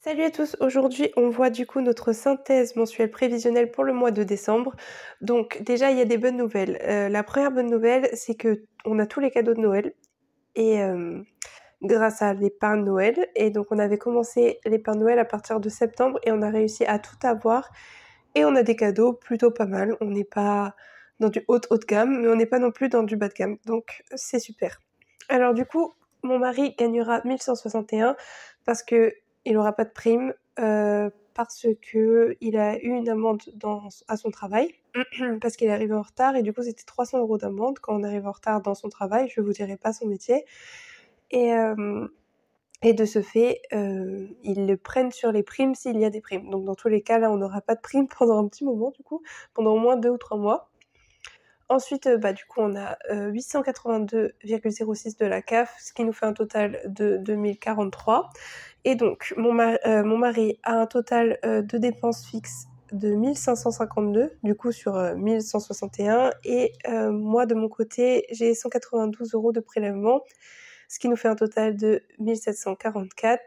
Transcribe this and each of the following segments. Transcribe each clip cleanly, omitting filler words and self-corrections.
Salut à tous, aujourd'hui on voit du coup notre synthèse mensuelle prévisionnelle pour le mois de décembre. Donc déjà il y a des bonnes nouvelles. La première bonne nouvelle c'est que on a tous les cadeaux de Noël et grâce à l'épargne Noël. Et donc on avait commencé l'épargne Noël à partir de septembre et on a réussi à tout avoir et on a des cadeaux plutôt pas mal. On n'est pas dans du haut de gamme mais on n'est pas non plus dans du bas de gamme, donc c'est super. Alors du coup mon mari gagnera 1161 parce que il aura pas de prime, parce qu'il a eu une amende à son travail, parce qu'il est arrivé en retard et du coup c'était 300 € d'amende quand on arrive en retard dans son travail, je vous dirai pas son métier et hem et de ce fait, ils le prennent sur les primes s'il y a des primes. Donc dans tous les cas, là, on n'aura pas de prime pendant un petit moment du coup, pendant au moins 2 ou 3 mois. Ensuite, du coup, on a 882,06 de la CAF, ce qui nous fait un total de 2043. Et donc, mon mari a un total de dépenses fixes de 1552, du coup sur 1161. Et moi, de mon côté, j'ai 192 € de prélèvement, ce qui nous fait un total de 1744.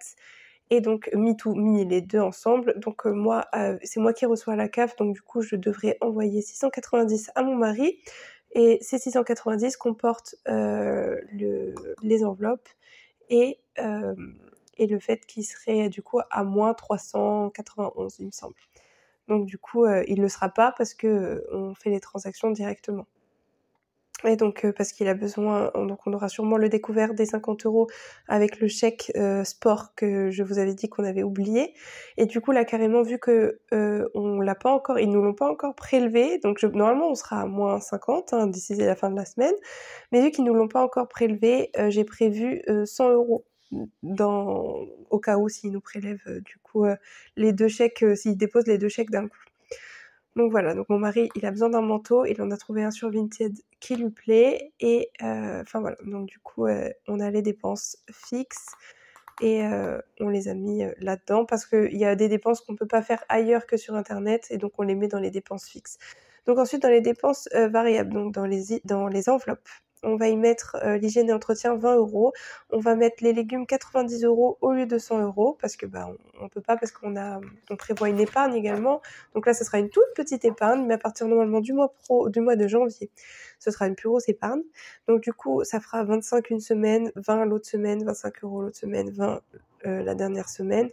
Et donc, mis les deux ensemble. Donc, moi, c'est moi qui reçois la CAF, donc du coup, je devrais envoyer 690 à mon mari. Et ces 690 comportent les enveloppes et, et le fait qu'il serait du coup à moins 391, il me semble. Donc du coup, il le sera pas parce que on fait les transactions directement. Et donc parce qu'il a besoin, donc on aura sûrement le découvert des 50 € avec le chèque sport que je vous avais dit qu'on avait oublié. Et du coup là carrément vu que on l'a pas encore, ils nous l'ont pas encore prélevé, donc normalement on sera à moins 50 hein, d'ici la fin de la semaine. Mais vu qu'ils nous l'ont pas encore prélevé, j'ai prévu 100 € au cas où s'ils nous prélèvent du coup les deux chèques, s'ils déposent les deux chèques d'un coup. Donc voilà, donc mon mari, il a besoin d'un manteau, il en a trouvé un sur Vinted qui lui plaît et enfin voilà, donc du coup, on a les dépenses fixes et on les a mis, là-dedans parce qu'il y a des dépenses qu'on peut pas faire ailleurs que sur internet et donc on les met dans les dépenses fixes. Donc ensuite dans les dépenses, variables, donc dans les enveloppes, on va y mettre, l'hygiène et entretien 20 €. On va mettre les légumes 90 € au lieu de 100 € parce que, on peut pas parce on prévoit une épargne également. Donc là, ce sera une toute petite épargne, mais à partir normalement du mois de janvier, ce sera une plus grosse épargne. Donc du coup, ça fera 25 une semaine, 20 l'autre semaine, 25 € l'autre semaine, 20 la dernière semaine.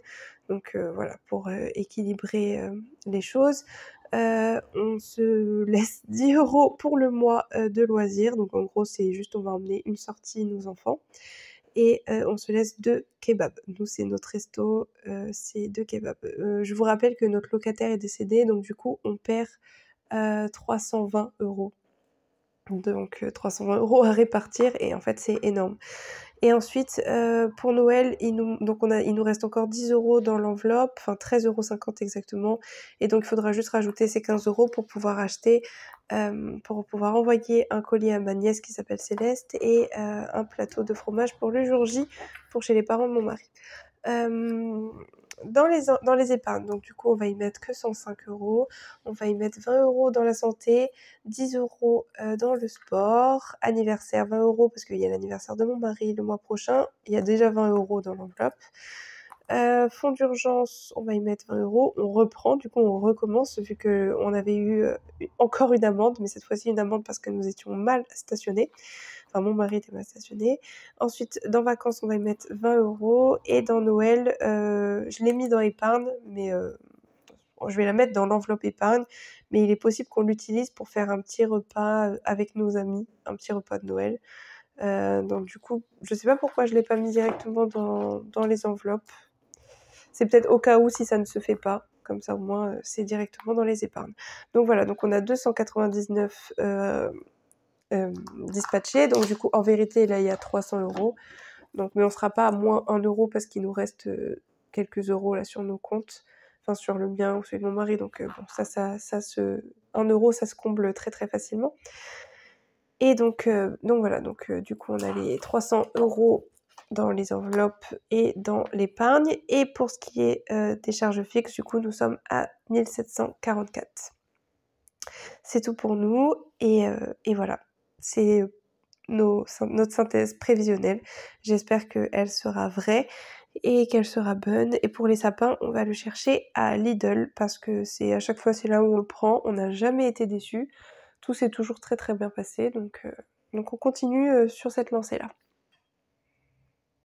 Donc voilà, pour équilibrer les choses. On se laisse 10 € pour le mois de loisirs. Donc en gros, c'est juste on va emmener une sortie nos enfants et on se laisse 2 kebabs. Nous, c'est notre resto, c'est 2 kebabs. Je vous rappelle que notre locataire est décédé, donc du coup, on perd 320 €. Donc 320 € à répartir et en fait, c'est énorme. Et ensuite, pour Noël, il nous reste encore 10 € dans l'enveloppe, enfin 13,50 € exactement. Et donc il faudra juste rajouter ces 15 € pour pouvoir acheter, pour pouvoir envoyer un colis à ma nièce qui s'appelle Céleste et un plateau de fromage pour le jour J, pour chez les parents de mon mari. Hem, dans les épargnes, donc du coup, on va y mettre que 105 €. On va y mettre 20 € dans la santé, 10 €, dans le sport, anniversaire 20 € parce qu'il y a l'anniversaire de mon mari le mois prochain. Il y a déjà 20 € dans l'enveloppe. Fonds d'urgence, on va y mettre 20 €. On reprend, du coup, on recommence vu qu'on avait eu, encore une amende, mais cette fois-ci une amende parce que nous étions mal stationnés. Enfin, mon mari était mal stationné. Ensuite, dans vacances, on va y mettre 20 € et dans Noël, je l'ai mis dans épargne, mais je vais la mettre dans l'enveloppe épargne, mais il est possible qu'on l'utilise pour faire un petit repas, avec nos amis, un petit repas de Noël. Donc du coup, je sais pas pourquoi je l'ai pas mis directement dans les enveloppes. C'est peut-être au cas où si ça ne se fait pas, comme ça au moins, c'est directement dans les épargnes. Donc voilà, donc on a 299, dispatchés, donc du coup en vérité là il y a 300 €, donc mais on sera pas à moins 1 € parce qu'il nous reste, quelques euros là sur nos comptes, enfin sur le mien ou celui de mon mari, donc bon ça se 1 € ça se comble très, très facilement. Et donc voilà, donc du coup, on a les 300 € dans les enveloppes et dans l'épargne. Et pour ce qui est, des charges fixes, du coup, nous sommes à 1744. C'est tout pour nous et voilà. C'est notre synthèse prévisionnelle. J'espère qu'elle sera vraie et qu'elle sera bonne. Et pour les sapins, on va le chercher à Lidl parce que c'est à chaque fois c'est là où on le prend. On n'a jamais été déçus. Tout s'est toujours très très bien passé, donc on continue sur cette lancée-là.